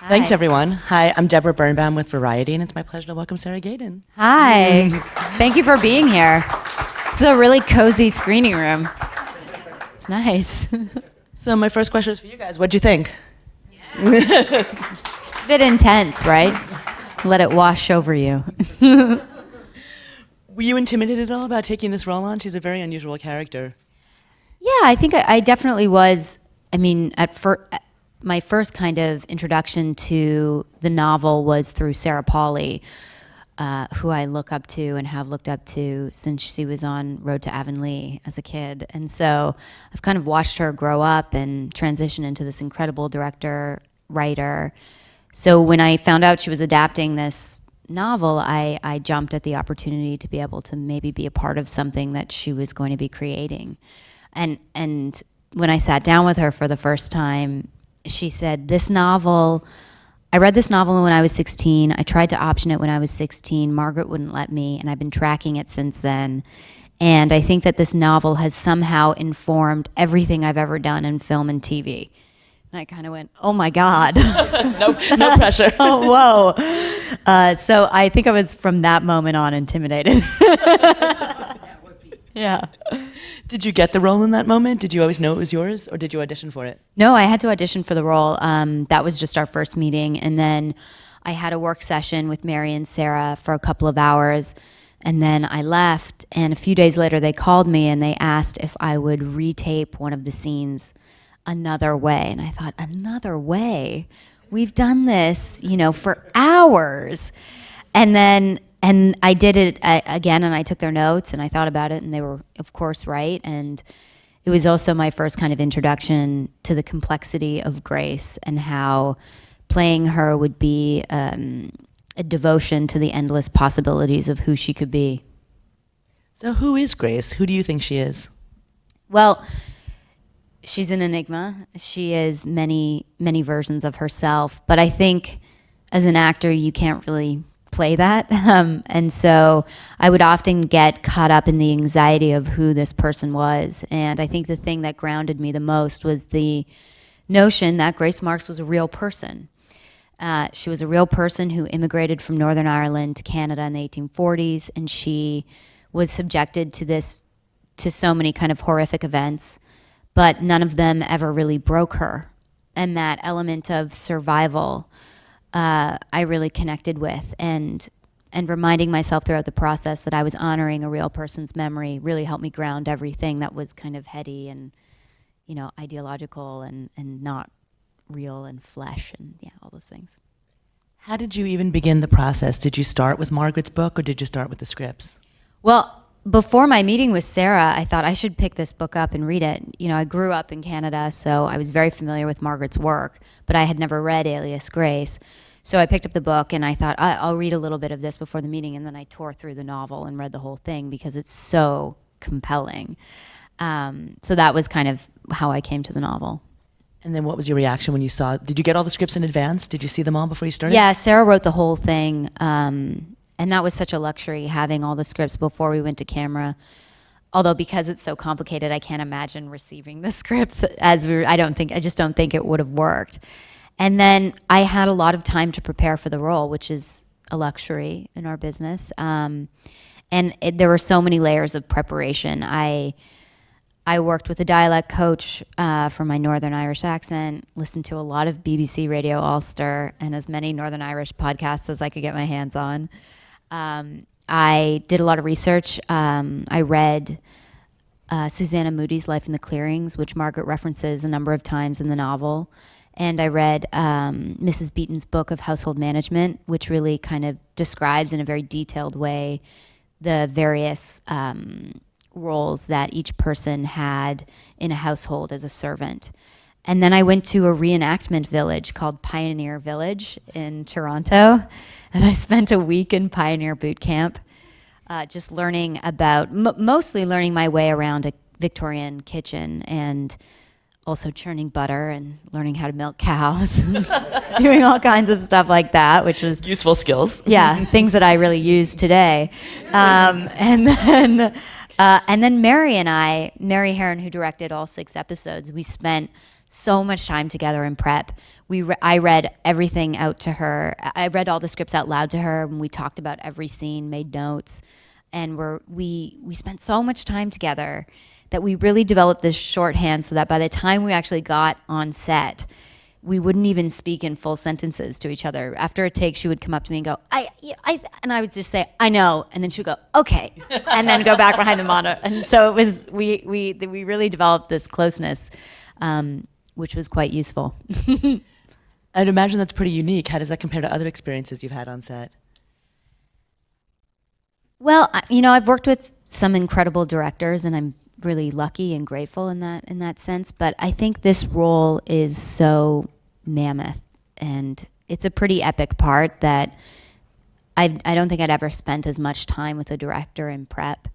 Thanks, everyone. Hi, I'm Debra Birnbaum with Variety, and it's my pleasure to welcome Sarah Gadon. Hi. Thank you for being here. This is a really cozy screening room. It's nice. So my first question is for you guys. What'd you think? A bit intense, right? Let it wash over you. Were you intimidated at all about taking this role on? She's a very unusual character. Yeah, I think I definitely was. I mean, my first kind of introduction to the novel was through Sarah Polley, who I look up to and have looked up to since she was on Road to Avonlea as a kid. And so I've kind of watched her grow up and transition into this incredible director, writer. So when I found out she was adapting this novel, I jumped at the opportunity to be able to maybe be a part of something that she was going to be creating. And when I sat down with her for the first time, she said, I read this novel when I was 16. I tried to option it when I was 16. Margaret wouldn't let me, and I've been tracking it since then. And I think that this novel has somehow informed everything I've ever done in film and TV. And I kind of went, oh my God. No pressure. Oh, whoa. So I think I was from that moment on intimidated. Yeah. Did you get the role in that moment? Did you always know it was yours, or did you audition for it? No, I had to audition for the role. That was just our first meeting. And then I had a work session with Mary and Sarah for a couple of hours. And then I left. And a few days later, they called me and they asked if I would retape one of the scenes another way. And I thought, another way? We've done this, for hours. And I did it again, and I took their notes, and I thought about it, and they were, of course, right. And it was also my first kind of introduction to the complexity of Grace and how playing her would be a devotion to the endless possibilities of who she could be. So who is Grace? Who do you think she is? Well, she's an enigma. She is many, many versions of herself. But I think as an actor, you can't really play that. And so I would often get caught up in the anxiety of who this person was. And I think the thing that grounded me the most was the notion that Grace Marks was a real person. She was a real person who immigrated from Northern Ireland to Canada in the 1840s, and she was subjected to so many kind of horrific events, but none of them ever really broke her. And that element of survival I really connected with, and reminding myself throughout the process that I was honoring a real person's memory really helped me ground everything that was kind of heady and, ideological and not real and flesh and all those things. How did you even begin the process? Did you start with Margaret's book, or did you start with the scripts? Well, before my meeting with Sarah, I thought I should pick this book up and read it. I grew up in Canada, so I was very familiar with Margaret's work, but I had never read Alias Grace. So I picked up the book and I thought, I'll read a little bit of this before the meeting, and then I tore through the novel and read the whole thing because it's so compelling. So that was kind of how I came to the novel. And then what was your reaction when you saw, did you get all the scripts in advance? Did you see them all before you started? Yeah, Sarah wrote the whole thing. And that was such a luxury, having all the scripts before we went to camera. Although because it's so complicated, I can't imagine receiving the scripts I just don't think it would have worked. And then I had a lot of time to prepare for the role, which is a luxury in our business. There were so many layers of preparation. I worked with a dialect coach for my Northern Irish accent, listened to a lot of BBC Radio Ulster, and as many Northern Irish podcasts as I could get my hands on. I did a lot of research. I read Susanna Moody's Life in the Clearings, which Margaret references a number of times in the novel. And I read Mrs. Beaton's book of household management, which really kind of describes in a very detailed way the various roles that each person had in a household as a servant. And then I went to a reenactment village called Pioneer Village in Toronto, and I spent a week in Pioneer Boot Camp, just learning about, mostly learning my way around a Victorian kitchen, and also churning butter and learning how to milk cows, doing all kinds of stuff like that, which was useful skills. Yeah, things that I really use today. And then Mary Herron, who directed all 6 episodes, we spent so much time together in prep. I read everything out to her. I read all the scripts out loud to her, and we talked about every scene, made notes, and we spent so much time together that we really developed this shorthand so that by the time we actually got on set, we wouldn't even speak in full sentences to each other. After a take, she would come up to me and go, and I would just say, I know. And then she would go, okay. And then go back behind the monitor. And so it was, we really developed this closeness, which was quite useful. I'd imagine that's pretty unique. How does that compare to other experiences you've had on set? Well, I've worked with some incredible directors, and I'm really lucky and grateful in that sense. But I think this role is so mammoth, and it's a pretty epic part that I don't think I'd ever spent as much time with a director in prep.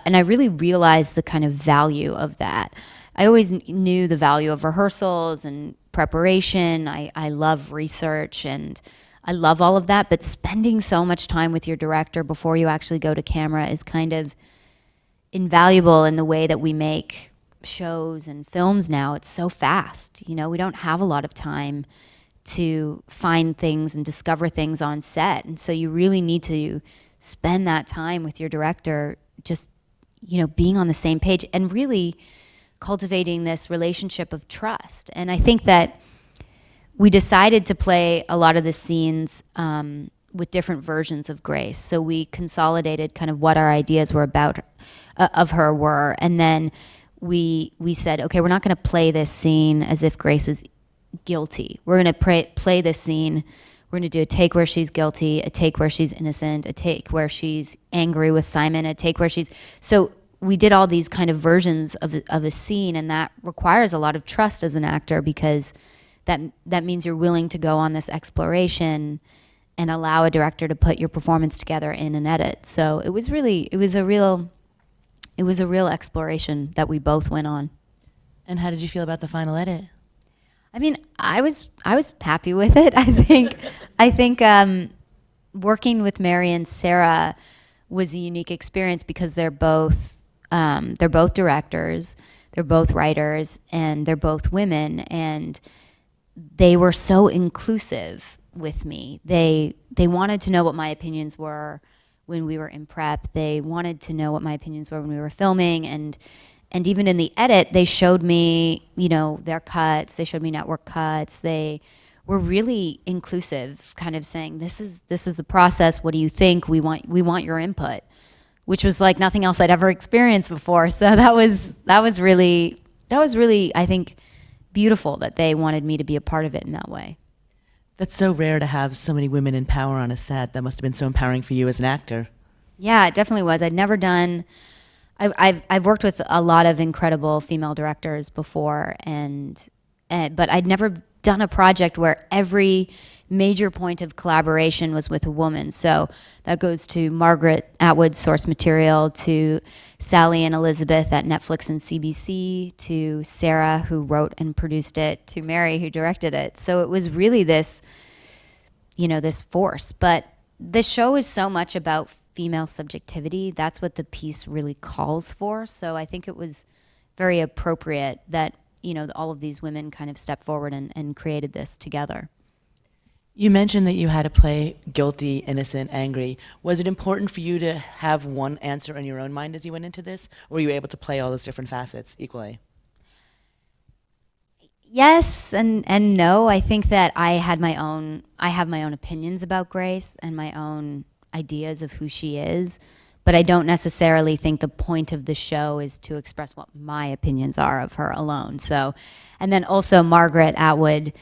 And I really realized the kind of value of that. I always knew the value of rehearsals and preparation. I love research and I love all of that, but spending so much time with your director before you actually go to camera is kind of invaluable in the way that we make shows and films now. It's so fast. We don't have a lot of time to find things and discover things on set. And so you really need to spend that time with your director, just, being on the same page and really cultivating this relationship of trust. And I think that we decided to play a lot of the scenes with different versions of Grace. So we consolidated kind of what our ideas were about of her were, and then we said, okay, we're not going to play this scene as if Grace is guilty. We're going to play this scene. We're going to do a take where she's guilty, a take where she's innocent, a take where she's angry with Simon, a take where she's... So we did all these kind of versions of a scene, and that requires a lot of trust as an actor, because that means you're willing to go on this exploration and allow a director to put your performance together in an edit. So it was a real exploration that we both went on. And how did you feel about the final edit? I mean, I was happy with it. I think working with Mary and Sarah was a unique experience because they're both directors, they're both writers, and they're both women, and they were so inclusive with me. They wanted to know what my opinions were when we were in prep. They wanted to know what my opinions were when we were filming, and even in the edit, they showed me, their cuts. They showed me network cuts. They were really inclusive, kind of saying, "This is the process. What do you think? We want your input," which was like nothing else I'd ever experienced before. So that was really, I think, beautiful that they wanted me to be a part of it in that way. That's so rare to have so many women in power on a set. That must have been so empowering for you as an actor. Yeah, it definitely was. I've worked with a lot of incredible female directors before, but I'd never done a project where every major point of collaboration was with a woman. So that goes to Margaret Atwood's source material, to Sally and Elizabeth at Netflix and CBC, to Sarah, who wrote and produced it, to Mary, who directed it. So it was really this force. But the show is so much about female subjectivity. That's what the piece really calls for. So I think it was very appropriate that, all of these women kind of stepped forward and created this together. You mentioned that you had to play guilty, innocent, angry. Was it important for you to have one answer in your own mind as you went into this? Or were you able to play all those different facets equally? Yes and no. I think that I have my own opinions about Grace and my own ideas of who she is, but I don't necessarily think the point of the show is to express what my opinions are of her alone. So, and then also Margaret Atwood,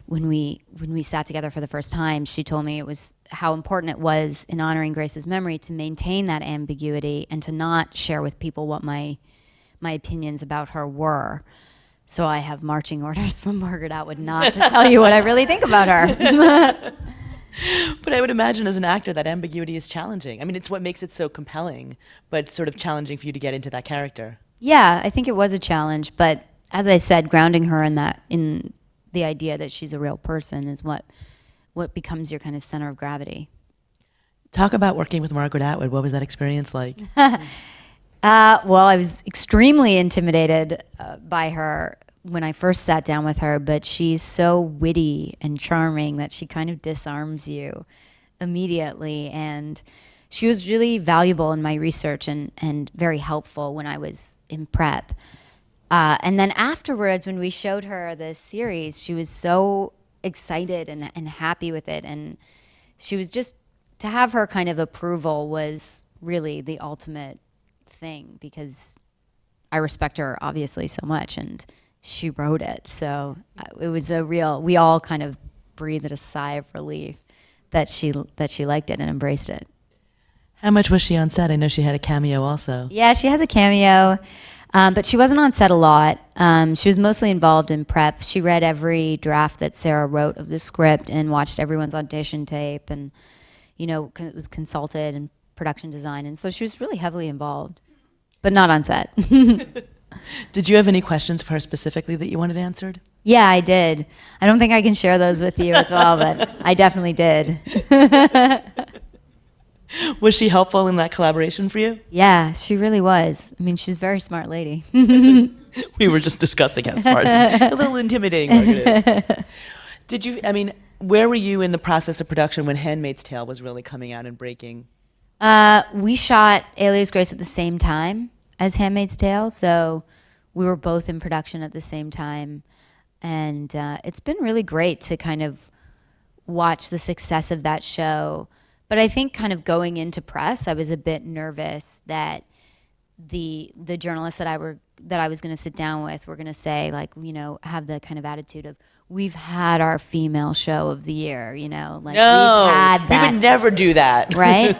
when we sat together for the first time, she told me it was how important it was in honoring Grace's memory to maintain that ambiguity and to not share with people what my opinions about her were. So I have marching orders from Margaret Atwood not to tell you what I really think about her. But I would imagine as an actor that ambiguity is challenging. I mean, it's what makes it so compelling, but sort of challenging for you to get into that character. Yeah, I think it was a challenge, but as I said, grounding her in the idea that she's a real person is what becomes your kind of center of gravity. Talk about working with Margaret Atwood. What was that experience like? Well, I was extremely intimidated by her when I first sat down with her, but she's so witty and charming that she kind of disarms you immediately. And she was really valuable in my research and very helpful when I was in prep. And then afterwards, when we showed her the series, she was so excited and happy with it. And she was just, to have her kind of approval was really the ultimate thing, because I respect her obviously so much, and she wrote it. So it was we all kind of breathed a sigh of relief that she liked it and embraced it. How much was she on set? I know she had a cameo also. Yeah, she has a cameo, but she wasn't on set a lot. She was mostly involved in prep. She read every draft that Sarah wrote of the script and watched everyone's audition tape, and was consulted in production design, and so she was really heavily involved, but not on set. Did you have any questions for her specifically that you wanted answered? Yeah, I did. I don't think I can share those with you as well, but I definitely did. Was she helpful in that collaboration for you? Yeah, she really was. I mean, she's a very smart lady. We were just discussing how smart, a little intimidating Margaret is. Where were you in the process of production when Handmaid's Tale was really coming out and breaking? We shot Alias Grace at the same time as Handmaid's Tale, so we were both in production at the same time. And it's been really great to kind of watch the success of that show. But I think kind of going into press, I was a bit nervous that the journalists that I was going to sit down with were going to say, like, have the kind of attitude of, we've had our female show of the year, like no, we've had that. We would never do that. Right?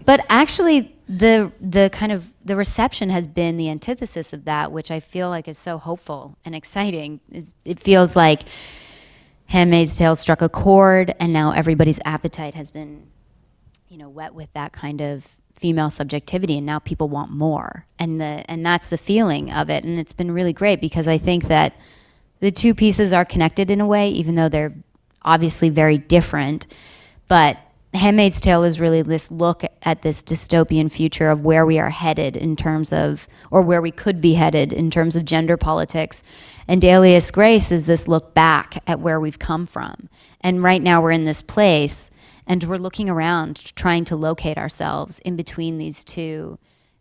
But actually the kind of the reception has been the antithesis of that, which I feel like is so hopeful and exciting. It feels like Handmaid's Tale struck a chord, and now everybody's appetite has been, wet with that kind of female subjectivity, and now people want more. And that's the feeling of it. And it's been really great, because I think that the two pieces are connected in a way, even though they're obviously very different. But Handmaid's Tale is really this look at this dystopian future of where we are headed in terms of, or where we could be headed in terms of gender politics. And Alias Grace is this look back at where we've come from. And right now we're in this place, and we're looking around trying to locate ourselves in between these two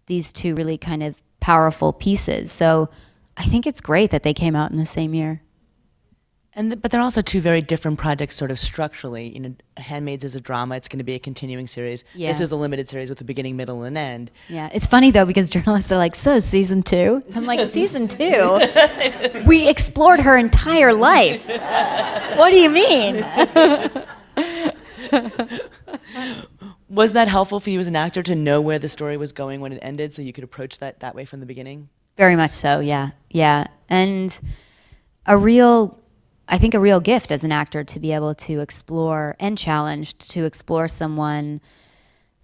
really kind of powerful pieces. So I think it's great that they came out in the same year. But they're also two very different projects, sort of structurally. Handmaids is a drama; it's going to be a continuing series. Yeah. This is a limited series with a beginning, middle, and end. Yeah, it's funny though, because journalists are like, "So season 2?" I'm like, "Season 2? We explored her entire life. What do you mean?" Was that helpful for you as an actor to know where the story was going when it ended, so you could approach that way from the beginning? Very much so. Yeah, and I think a real gift as an actor to be able to explore, and challenged to explore someone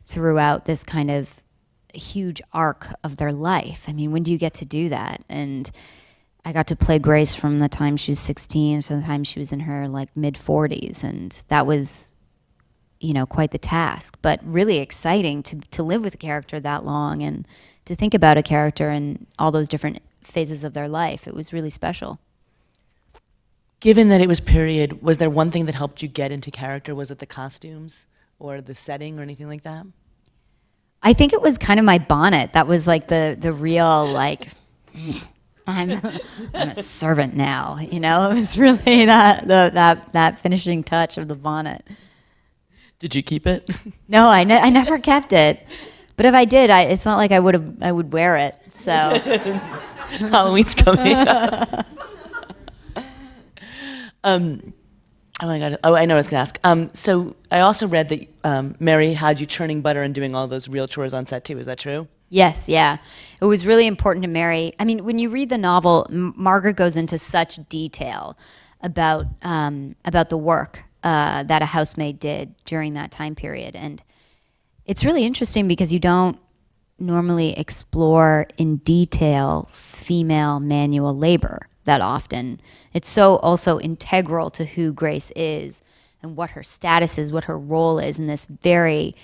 throughout this kind of huge arc of their life. I mean, when do you get to do that? And I got to play Grace from the time she was 16 to the time she was in her mid-40s, and that was, quite the task, but really exciting to live with a character that long and to think about a character in all those different phases of their life. It was really special. Given that it was period, was there one thing that helped you get into character? Was it the costumes or the setting or anything like that? I think it was kind of my bonnet. That was the real I'm a servant now. It was really that finishing touch of the bonnet. Did you keep it? No, I never kept it. But if I did, it's not like I would wear it. So Halloween's coming. Oh my God. Oh, I know what I was going to ask. So I also read that Mary had you churning butter and doing all those real chores on set too. Is that true? Yes, yeah. It was really important to Mary. I mean, when you read the novel, Margaret goes into such detail about the work that a housemaid did during that time period. And it's really interesting because you don't normally explore in detail female manual labor that often. It's so also integral to who Grace is and what her status is, what her role is in this very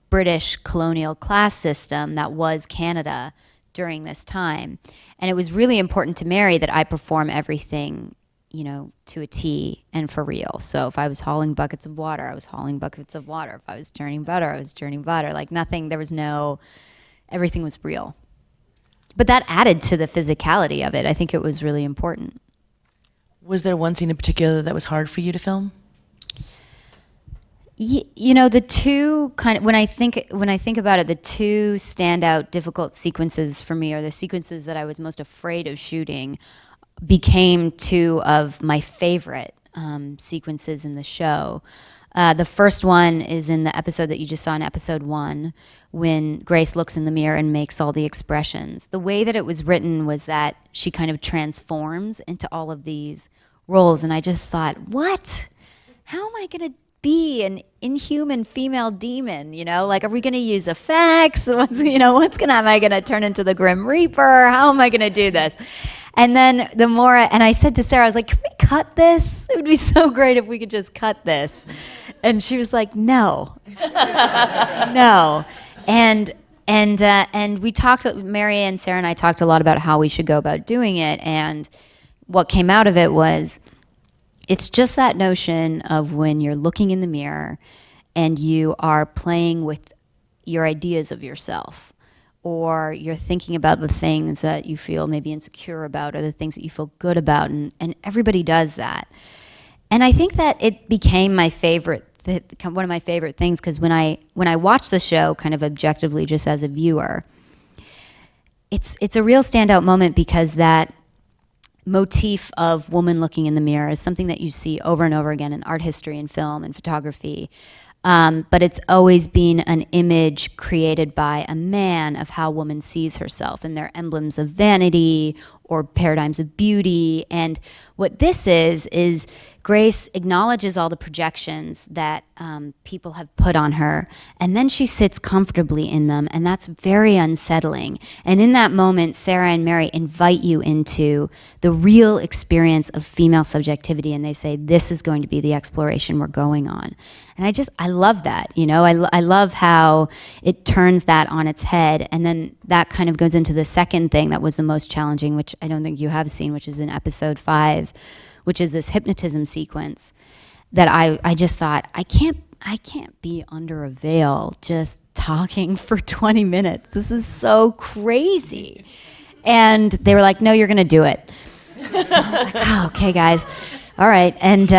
British colonial class system that was Canada during this time. And it was really important to Mary that I perform everything, you know, to a T and for real. So if I was hauling buckets of water, I was hauling buckets of water. If I was churning butter, I was churning butter. Like nothing, there was no, everything was real. But that added to the physicality of it. I think it was really important. Was there one scene in particular that was hard for you to film? You know, the two kind of, when I think about it, the two standout difficult sequences for me, or the sequences that I was most afraid of shooting, became two of my favorite sequences in the show. The first one is in the episode that you just saw in episode 1, when Grace looks in the mirror and makes all the expressions. The way that it was written was that she kind of transforms into all of these roles, and I just thought, what? How am I going to be an inhuman female demon? You know, like, are we going to use effects? Am I going to turn into the Grim Reaper? How am I going to do this? And then and I said to Sarah, I was like, can we cut this? It would be so great if we could just cut this. And she was like, no, no. And we talked, Mary and Sarah and I talked a lot about how we should go about doing it. And what came out of it was, it's just that notion of when you're looking in the mirror and you are playing with your ideas of yourself, or you're thinking about the things that you feel maybe insecure about, or the things that you feel good about, and everybody does that. And I think that it became my favorite, one of my favorite things, because when I watch the show kind of objectively just as a viewer, it's a real standout moment, because that motif of woman looking in the mirror is something that you see over and over again in art history and film and photography. But it's always been an image created by a man of how woman sees herself, and they're emblems of vanity or paradigms of beauty. And what this is Grace acknowledges all the projections that people have put on her, and then she sits comfortably in them, and that's very unsettling. And in that moment, Sarah and Mary invite you into the real experience of female subjectivity, and they say, this is going to be the exploration we're going on. And I love that, you know. I love how it turns that on its head, and then that kind of goes into the second thing that was the most challenging, which I don't think you have seen, which is in episode 5, which is this hypnotism sequence that I just thought, I can't be under a veil just talking for 20 minutes. This is so crazy. And they were like, no, you're going to do it. I was like, oh, okay, guys. All right. And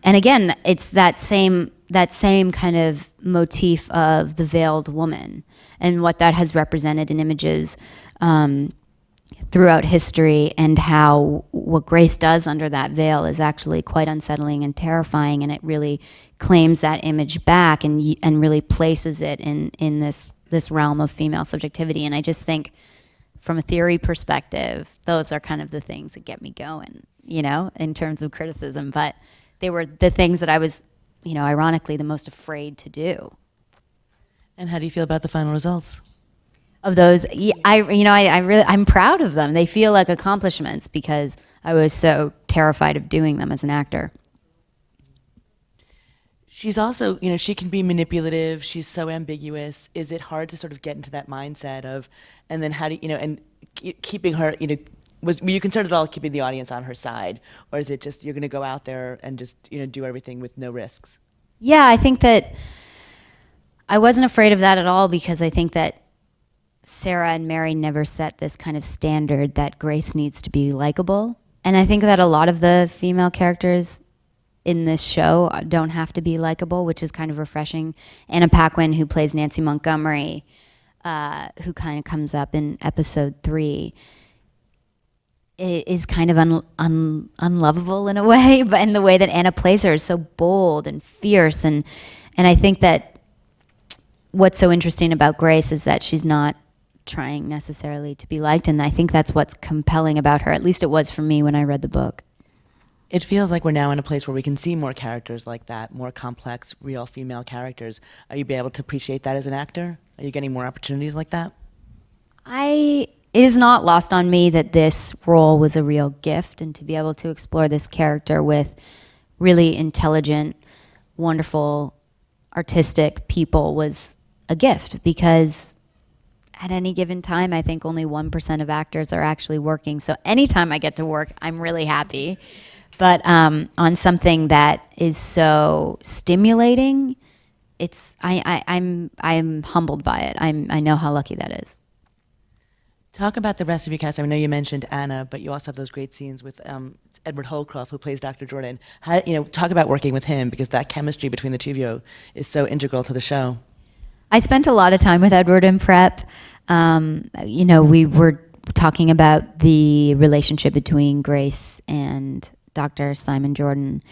again, it's that same kind of motif of the veiled woman and what that has represented in images throughout history, and how what Grace does under that veil is actually quite unsettling and terrifying, and it really claims that image back and really places it in this realm of female subjectivity. And I just think, from a theory perspective, those are kind of the things that get me going, you know, in terms of criticism. But they were the things that I was, you know, ironically the most afraid to do. And how do you feel about the final results? Of those, I'm proud of them. They feel like accomplishments, because I was so terrified of doing them as an actor. She's also, you know, she can be manipulative. She's so ambiguous. Is it hard to sort of get into that mindset of, and then how do you know, and keeping her, you know, were you concerned at all keeping the audience on her side, or is it just you're going to go out there and just, you know, do everything with no risks? Yeah, I think that I wasn't afraid of that at all, because I think that Sarah and Mary never set this kind of standard that Grace needs to be likable. And I think that a lot of the female characters in this show don't have to be likable, which is kind of refreshing. Anna Paquin, who plays Nancy Montgomery, who kind of comes up in episode 3, is kind of unlovable in a way, but in the way that Anna plays her is so bold and fierce. And I think that what's so interesting about Grace is that she's not trying necessarily to be liked, and I think that's what's compelling about her. At least it was for me when I read the book. It feels like we're now in a place where we can see more characters like that, more complex, real female characters. Are you able to appreciate that as an actor? Are you getting more opportunities like that? It is not lost on me that this role was a real gift, and to be able to explore this character with really intelligent, wonderful, artistic people was a gift, because at any given time, I think only 1% of actors are actually working. So anytime I get to work, I'm really happy. But on something that is so stimulating, I'm humbled by it. I know how lucky that is. Talk about the rest of your cast. I know you mentioned Anna, but you also have those great scenes with Edward Holcroft, who plays Dr. Jordan. Talk about working with him, because that chemistry between the two of you is so integral to the show. I spent a lot of time with Edward in prep. We were talking about the relationship between Grace and Dr. Simon Jordan.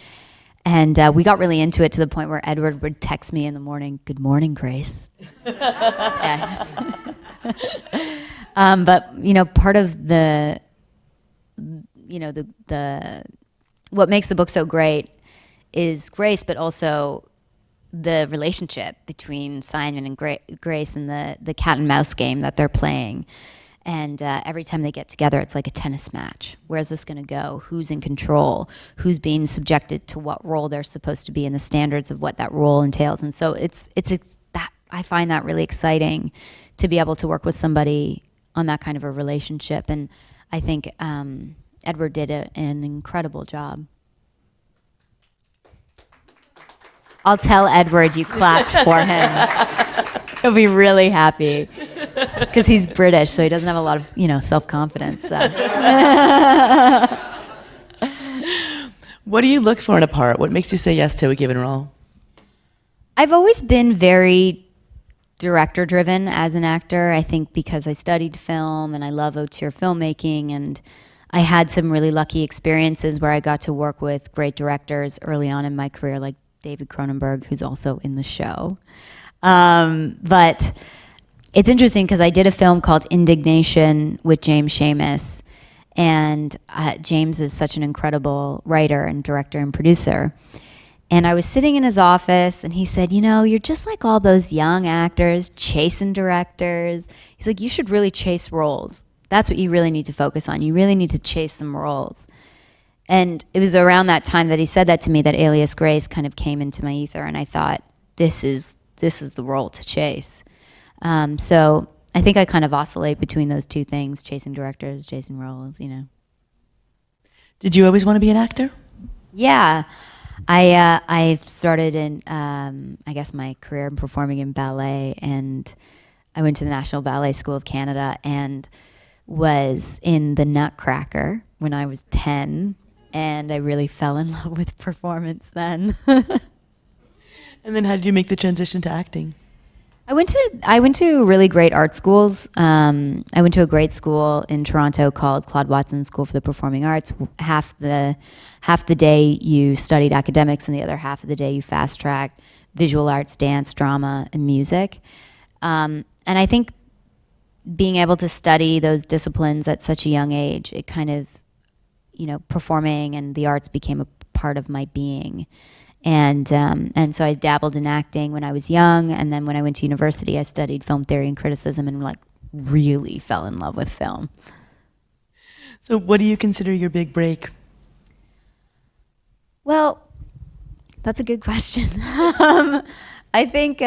And we got really into it to the point where Edward would text me in the morning, "Good morning, Grace." Yeah. But part of the what makes the book so great is Grace, but also the relationship between Simon and Grace and the cat and mouse game that they're playing. And every time they get together, it's like a tennis match. Where's this going to go? Who's in control? Who's being subjected to what role they're supposed to be, and the standards of what that role entails? And so it's that I find that really exciting, to be able to work with somebody on that kind of a relationship. And I think Edward did an incredible job. I'll tell Edward you clapped for him. He'll be really happy. Because he's British, so he doesn't have a lot of, self-confidence. So. What do you look for in a part? What makes you say yes to a given role? I've always been very director-driven as an actor. I think because I studied film and I love auteur filmmaking, and I had some really lucky experiences where I got to work with great directors early on in my career, like David Cronenberg, who's also in the show. But it's interesting because I did a film called Indignation with James Seamus, and James is such an incredible writer and director and producer. And I was sitting in his office, and he said, you're just like all those young actors chasing directors. He's like, you should really chase roles. That's what you really need to focus on. You really need to chase some roles. And it was around that time that he said that to me that Alias Grace kind of came into my ether, and I thought, this is the role to chase. So I think I kind of oscillate between those two things, chasing directors, chasing roles, Did you always want to be an actor? Yeah. I started in, my career in performing in ballet, and I went to the National Ballet School of Canada and was in the Nutcracker when I was 10, and I really fell in love with performance then. And then how did you make the transition to acting? I went to really great art schools. I went to a great school in Toronto called Claude Watson School for the Performing Arts. Half the day you studied academics, and the other half of the day you fast-tracked visual arts, dance, drama, and music. And I think being able to study those disciplines at such a young age, it kind of, performing and the arts became a part of my being. And so I dabbled in acting when I was young, and then when I went to university, I studied film theory and criticism, and really fell in love with film. So what do you consider your big break? Well, that's a good question. I think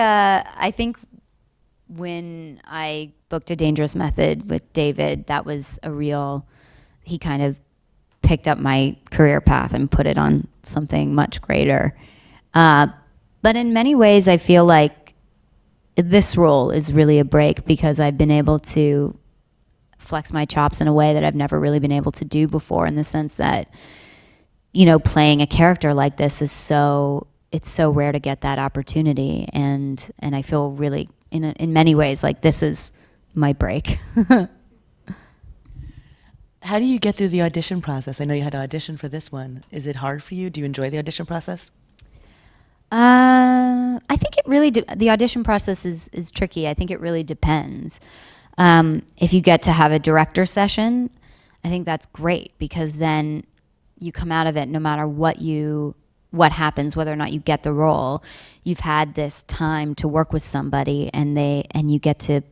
when I booked A Dangerous Method with David, that was he kind of picked up my career path and put it on something much greater. But in many ways, I feel like this role is really a break, because I've been able to flex my chops in a way that I've never really been able to do before, in the sense that, playing a character like this it's so rare to get that opportunity. And I feel really, in many ways, like this is my break. How do you get through the audition process? I know you had to audition for this one. Is it hard for you? Do you enjoy the audition process? I think it really, the audition process is tricky. I think it really depends. If you get to have a director session, I think that's great, because then you come out of it, no matter what happens, whether or not you get the role, you've had this time to work with somebody, and you get to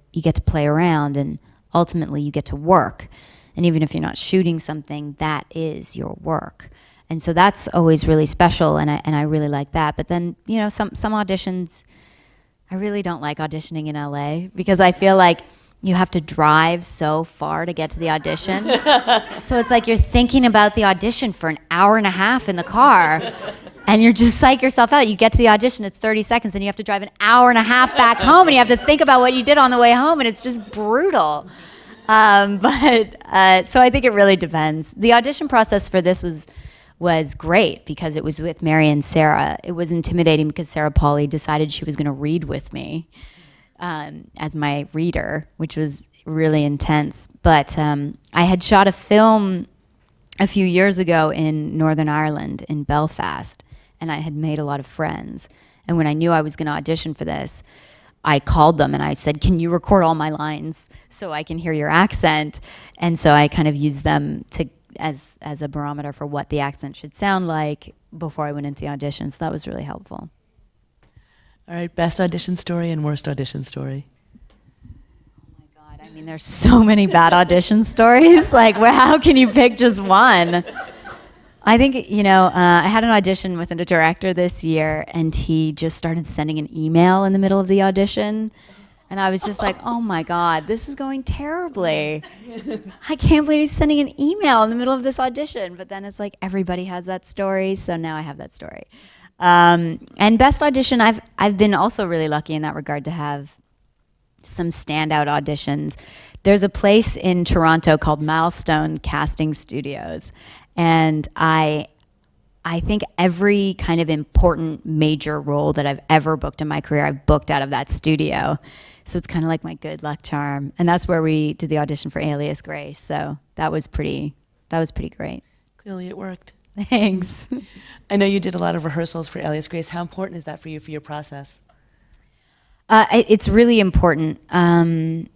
play around, and ultimately you get to work. And even if you're not shooting something, that is your work. And so that's always really special, and I really like that. But then, some auditions, I really don't like auditioning in LA, because I feel like you have to drive so far to get to the audition. So it's like you're thinking about the audition for an hour and a half in the car, and you're just psych yourself out. You get to the audition, it's 30 seconds, and you have to drive an hour and a half back home, and you have to think about what you did on the way home, and it's just brutal. So I think it really depends. The audition process for this was great because it was with Mary and Sarah. It was intimidating because Sarah Pauly decided she was going to read with me as my reader, which was really intense. But I had shot a film a few years ago in Northern Ireland, in Belfast, and I had made a lot of friends. And when I knew I was going to audition for this, I called them and I said, can you record all my lines so I can hear your accent? And so I kind of used them as a barometer for what the accent should sound like before I went into the audition. So that was really helpful. All right, best audition story and worst audition story. Oh my God, I mean, there's so many bad audition stories. Like, how can you pick just one? I think, I had an audition with a director this year, and he just started sending an email in the middle of the audition. And I was just like, oh my God, this is going terribly. I can't believe he's sending an email in the middle of this audition. But then it's like everybody has that story, so now I have that story. And best audition, I've been also really lucky in that regard to have some standout auditions. There's a place in Toronto called Milestone Casting Studios, and I think every kind of important major role that I've ever booked in my career, I've booked out of that studio. So it's kind of like my good luck charm. And that's where we did the audition for Alias Grace. So that was pretty great. Clearly it worked. Thanks. I know you did a lot of rehearsals for Alias Grace. How important is that for you for your process? It's really important. I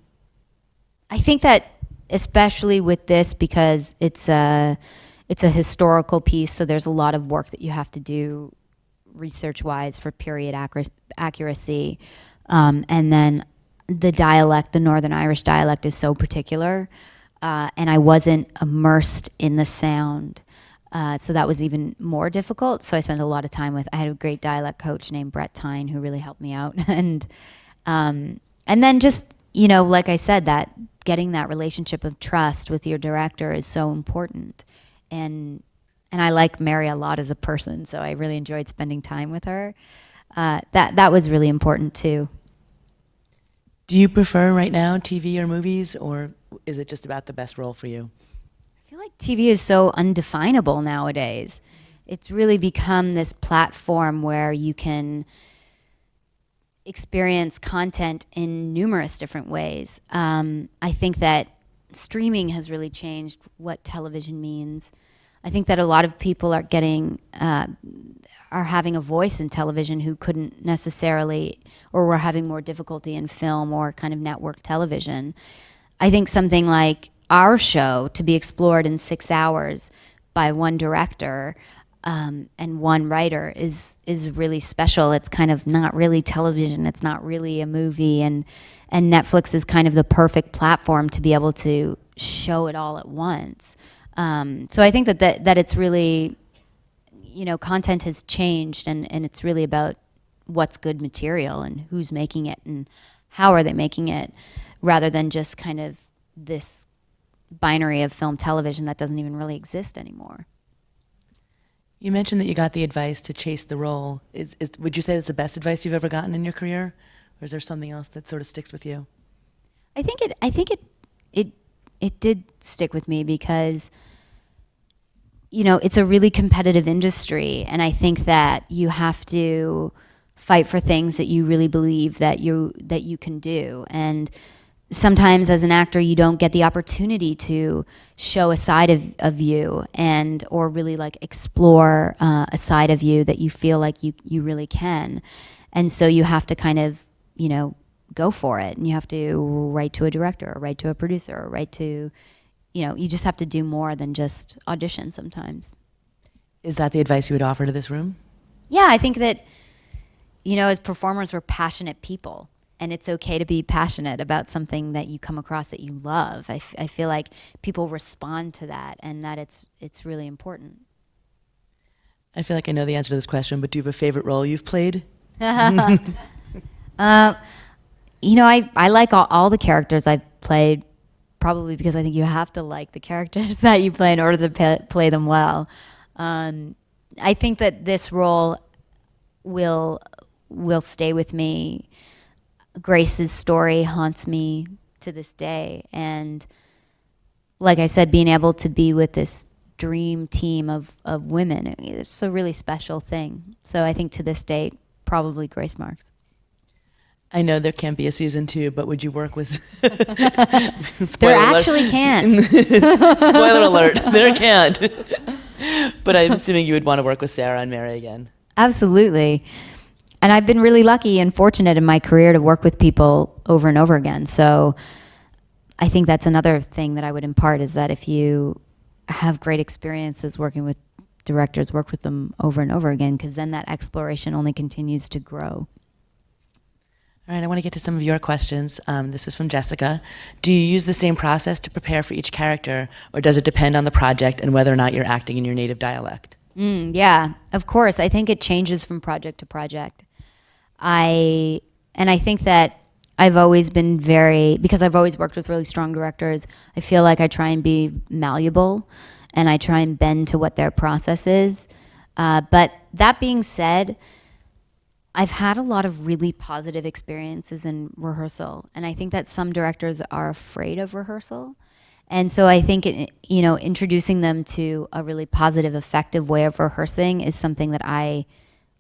think that especially with this, because it's a historical piece, so there's a lot of work that you have to do research-wise for period accuracy. And then the dialect, the Northern Irish dialect, is so particular, and I wasn't immersed in the sound. So that was even more difficult. So I spent a lot of time I had a great dialect coach named Brett Tyne who really helped me out. And then just, like I said, that getting that relationship of trust with your director is so important. And I like Mary a lot as a person, so I really enjoyed spending time with her. That was really important too. Do you prefer right now TV or movies, or is it just about the best role for you? I feel like TV is so undefinable nowadays. It's really become this platform where you can experience content in numerous different ways. I think that streaming has really changed what television means. I think that a lot of people are having a voice in television who couldn't necessarily, or were having more difficulty in film or kind of network television. I think something like our show to be explored in 6 hours by one director and one writer is really special. It's kind of not really television. It's not really a movie, and Netflix is kind of the perfect platform to be able to show it all at once. So I think that it's really, content has changed, and it's really about what's good material and who's making it and how are they making it, rather than just kind of this binary of film television that doesn't even really exist anymore. You mentioned that you got the advice to chase the role. Would you say that's the best advice you've ever gotten in your career, or is there something else that sort of sticks with you? I think it did stick with me because, it's a really competitive industry, and I think that you have to fight for things that you really believe that you can do. And sometimes as an actor, you don't get the opportunity to show a side of you or really like explore a side of you that you feel like you really can. And so you have to kind of, go for it, and you have to write to a director or write to a producer or write to, you just have to do more than just audition sometimes. Is that the advice you would offer to this room? Yeah, I think that, as performers, we're passionate people, and it's okay to be passionate about something that you come across that you love. I feel like people respond to that, and that it's really important. I feel like I know the answer to this question, but do you have a favorite role you've played? I like all the characters I've played, probably because I think you have to like the characters that you play in order to play them well. I think that this role will stay with me. Grace's story haunts me to this day, and like I said, being able to be with this dream team of women, it's a really special thing. So I think to this date, probably Grace Marks. I know there can't be a season 2, but would you work with? There actually can't. Spoiler alert, there can't. But I'm assuming you would want to work with Sarah and Mary again. Absolutely. And I've been really lucky and fortunate in my career to work with people over and over again. So I think that's another thing that I would impart, is that if you have great experiences working with directors, work with them over and over again, because then that exploration only continues to grow. All right, I want to get to some of your questions. This is from Jessica. Do you use the same process to prepare for each character, or does it depend on the project and whether or not you're acting in your native dialect? Yeah, of course. I think it changes from project to project. I think that I've always been because I've always worked with really strong directors, I feel like I try and be malleable and I try and bend to what their process is. But that being said, I've had a lot of really positive experiences in rehearsal, and I think that some directors are afraid of rehearsal. And so I think, introducing them to a really positive, effective way of rehearsing is something that I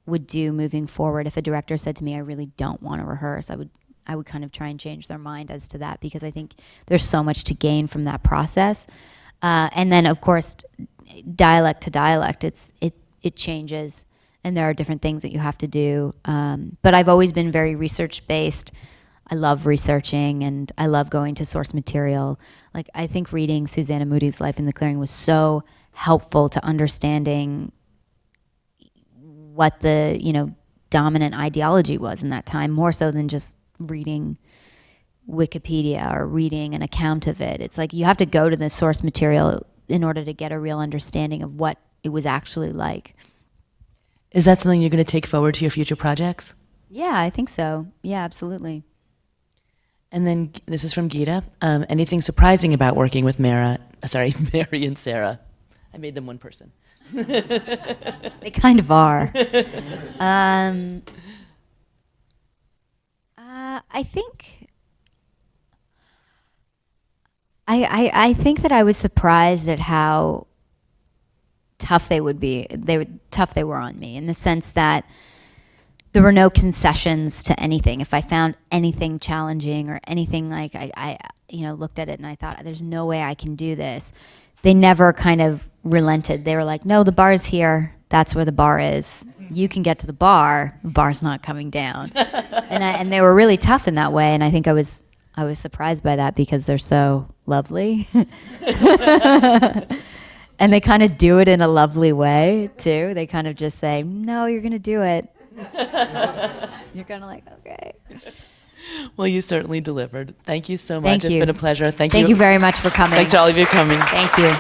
would do moving forward. If a director said to me, I really don't want to rehearse, I would kind of try and change their mind as to that, because I think there's so much to gain from that process. And then, of course, dialect to dialect, it changes, and there are different things that you have to do. But I've always been very research-based. I love researching, and I love going to source material. Like, I think reading Susanna Moody's Life in the Clearing was so helpful to understanding what the, dominant ideology was in that time, more so than just reading Wikipedia or reading an account of it. It's like you have to go to the source material in order to get a real understanding of what it was actually like. Is that something you're going to take forward to your future projects? Yeah, I think so. Yeah, absolutely. And then this is from Gita. Anything surprising about working with Mary and Sarah? I made them one person. They kind of are. I think I think that I was surprised at how tough they would be. Tough they were on me, in the sense that there were no concessions to anything. If I found anything challenging or anything, like I looked at it and I thought, there's no way I can do this, they never kind of relented. They were like, no, the bar's here. That's where the bar is. You can get to the bar. The bar's not coming down. And they were really tough in that way. And I think I was surprised by that, because they're so lovely. And they kind of do it in a lovely way too. They kind of just say, no, you're going to do it. You're kind of like, okay. Well, you certainly delivered. Thank you so much. Thank you. It's been a pleasure. Thank you very much for coming. Thanks to all of you for coming. Thank you.